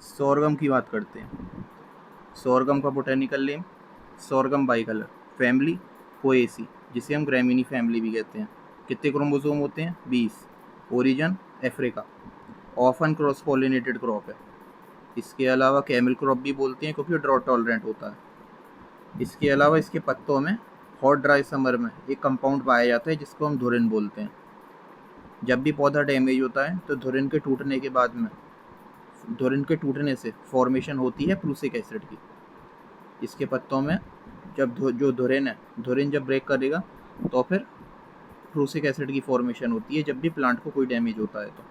Sorghum की बात करते हैं। सोरगम का botanical name sorghum bicolor, family Poaceae, जिसे हम ग्रैमिनी फैमिली भी कहते हैं। कितने क्रोमोसोम होते हैं? 20। Origin Africa. Often cross pollinated crop है। इसके अलावा कैमल क्रॉप भी बोलते हैं क्योंकि ड्रॉट टॉलरेंट होता है। इसके अलावा इसके पत्तों में हॉट ड्राई समर में एक कंपाउंड पाया जाता है जिसको हम धुरिन बोलते हैं। जब भी पौधा डैमेज होता है तो धुरिन के टूटने के बाद में धुरिन के टूटने से फॉर्मेशन होती है प्रूसिक एसिड की। इसके पत्तों में जब जो धुरिन है, धुरिन जब ब्रेक करेगा तो फिर प्रूसिक एसिड की फॉर्मेशन होती है जब भी प्लांट को कोई डैमेज होता है तो।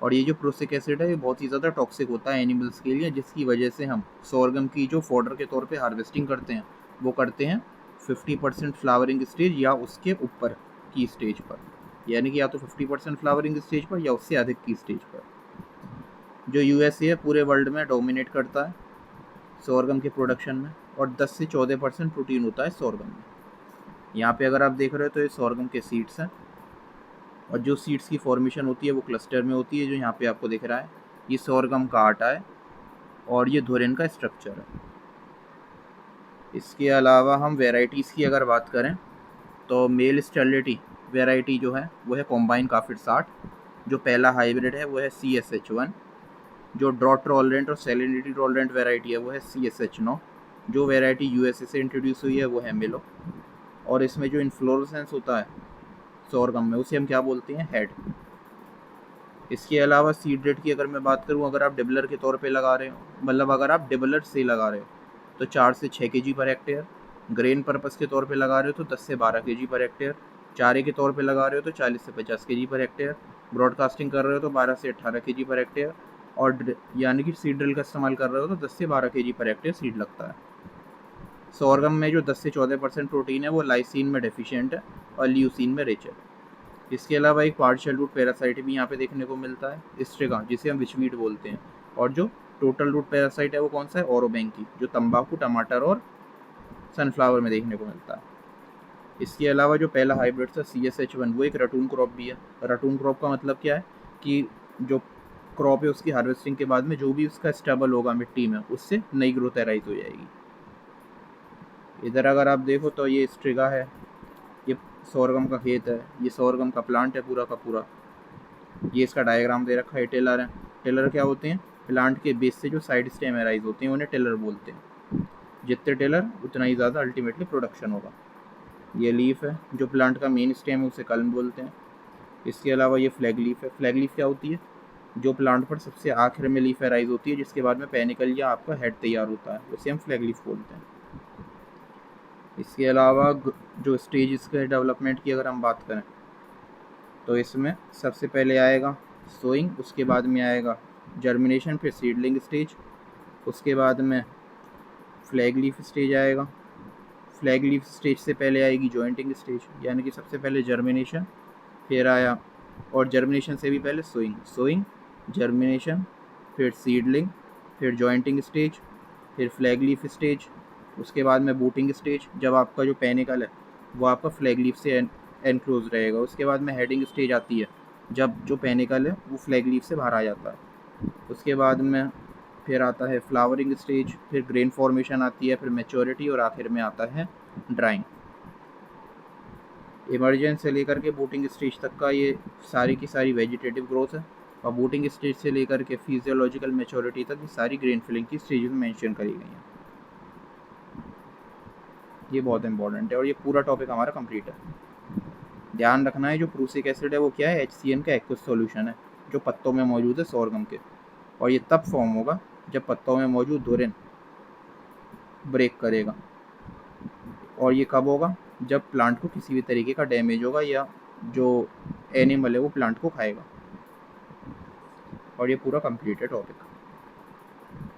और ये जो प्रूसिक एसिड है ये बहुत ही ज़्यादा टॉक्सिक होता है एनिमल्स के लिए, जिसकी वजह से हम सोरगम की जो फॉडर के तौर पे हार्वेस्टिंग करते हैं वो करते हैं 50% फ्लावरिंग स्टेज या उसके ऊपर की स्टेज पर, यानी कि या तो 50% फ्लावरिंग स्टेज पर या उससे अधिक की स्टेज पर। जो यूएसए है पूरे वर्ल्ड में डोमिनेट करता है सोरगम के प्रोडक्शन में, और 10 से 14% प्रोटीन होता है सोरगम में। यहाँ पे अगर आप देख रहे हो तो ये सोरगम के सीड्स हैं, और जो सीड्स की फॉर्मेशन होती है वो क्लस्टर में होती है, जो यहाँ पे आपको दिख रहा है। ये सोरगम का आटा है और ये धुरिन का स्ट्रक्चर है। इसके अलावा हम वेराइटीज़ की अगर बात करें तो मेल स्टेरिलिटी वेराइटी जो है वो है कॉम्बाइन काफिर 60। जो पहला हाइब्रिड है वो है CSH1। जो ड्रॉट टॉलरेंट और सैलिनिटी टॉलरेंट वेराइटी है वो है CSH9। जो वेराइटी यूएसए से इंट्रोड्यूस हुई है वो है मिलो। और इसमें जो इन्फ्लोरेसेंस होता है सोरगम में उसे हम क्या बोलते हैं? हेड। इसके अलावा सीड रेट की अगर मैं बात करूं, अगर आप डिबलर के तौर पे लगा रहे हो, मतलब अगर आप डिबलर से लगा रहे हो तो 4 से 6 kg per hectare. Grain purpose के तौर पे लगा रहे हो तो 10 से 12 kg पर हेक्टेयर। चारे के तौर पे लगा रहे हो तो 40 से 50 kg पर हेक्टेयर। ब्रॉडकास्टिंग कर रहे हो तो 12 से 18 kg पर हेक्टेयर। और यानी कि सीड ड्रिल का इस्तेमाल कर रहे हो तो 10 से 12 kg पर हेक्टेयर सीड लगता है। सोरगम में जो 10 से 14% प्रोटीन है वो लाइसिन में डेफिशिएंट है और ल्यूसिन में रिच है। इसके अलावा एक पार्शियल रूट पैरासाइट भी यहाँ पे देखने को मिलता है, स्ट्रिगा, जिसे हम विचवीट बोलते हैं। और जो टोटल रूट पैरासाइट है वो कौन सा है? ओरोबैंकी, जो तंबाकू, टमाटर और सनफ्लावर में देखने को मिलता है। इसके अलावा जो पहला हाइब्रिड था CSH1 वो एक रटून क्रॉप भी है। रटून क्रॉप का मतलब क्या है कि जो क्रॉप है उसकी हार्वेस्टिंग के बाद में जो भी उसका स्टेबल होगा मिट्टी में उससे नई ग्रोथ एराइज हो जाएगी। इधर अगर आप देखो तो ये स्ट्रिगा है, ये सोरगम का खेत है, ये सोरगम का प्लांट है पूरा का पूरा। ये इसका डायग्राम दे रखा है। टेलर है। टेलर क्या होते हैं? प्लांट के बेस से जो साइड स्टेम एराइज होते हैं उन्हें टेलर बोलते हैं। जितने टेलर उतना ही ज़्यादा अल्टीमेटली प्रोडक्शन होगा। ये लीफ है, जो प्लांट का मेन स्टेम है उसे कल्म बोलते हैं। इसके अलावा ये फ्लैग लीफ है। फ्लैग लीफ क्या होती है? जो प्लांट पर सबसे आखिर में लीफ एराइज होती है जिसके बाद में पेनिकल या आपका हेड तैयार होता है, उसे हम फ्लैग लीफ बोलते हैं। इसके अलावा जो स्टेज के डेवलपमेंट की अगर हम बात करें तो इसमें सबसे पहले आएगा सोइंग, उसके बाद में आएगा जर्मिनेशन, फिर सीडलिंग स्टेज, उसके बाद में फ्लैग लीफ स्टेज आएगा। फ्लैग लीफ स्टेज से पहले आएगी जॉइंटिंग स्टेज, यानी कि सबसे पहले जर्मिनेशन, फिर आया, और जर्मिनेशन से भी पहले सोइंग, जर्मिनेशन, फिर सीडलिंग, फिर जॉइंटिंग स्टेज, फिर फ्लैग लीफ स्टेज, उसके बाद में बूटिंग स्टेज, जब आपका जो पेनिकल है वो आपका फ्लैग लीफ से एनक्लोज रहेगा। उसके बाद में हेडिंग स्टेज आती है, जब जो पेनिकल है वो फ्लैग लीफ से बाहर आ जाता है। उसके बाद में फिर आता है फ्लावरिंग स्टेज, फिर ग्रेन फॉर्मेशन आती है, फिर मैच्योरिटी, और आखिर में आता है ड्राइंग। इमरजेंस से लेकर के बूटिंग स्टेज तक का ये सारी की सारी वेजिटेटिव ग्रोथ है, और बूटिंग स्टेज से लेकर के फिजियोलॉजिकल मैच्योरिटी तक ये सारी ग्रेन फिलिंग की स्टेजेस मेंशन करी गई हैं। ये बहुत इंपॉर्टेंट है और ये पूरा टॉपिक हमारा कंप्लीट है। ध्यान रखना है जो प्रूसिक एसिड है वो क्या है? HCN का एक्वस सॉल्यूशन है जो पत्तों में मौजूद है सोरगम के, और ये तब फॉर्म होगा जब पत्तों में मौजूद धुरिन ब्रेक करेगा। और ये कब होगा? जब प्लांट को किसी भी तरीके का डैमेज होगा या जो एनिमल है वो प्लांट को खाएगा। और ये पूरा कंप्लीट है टॉपिक।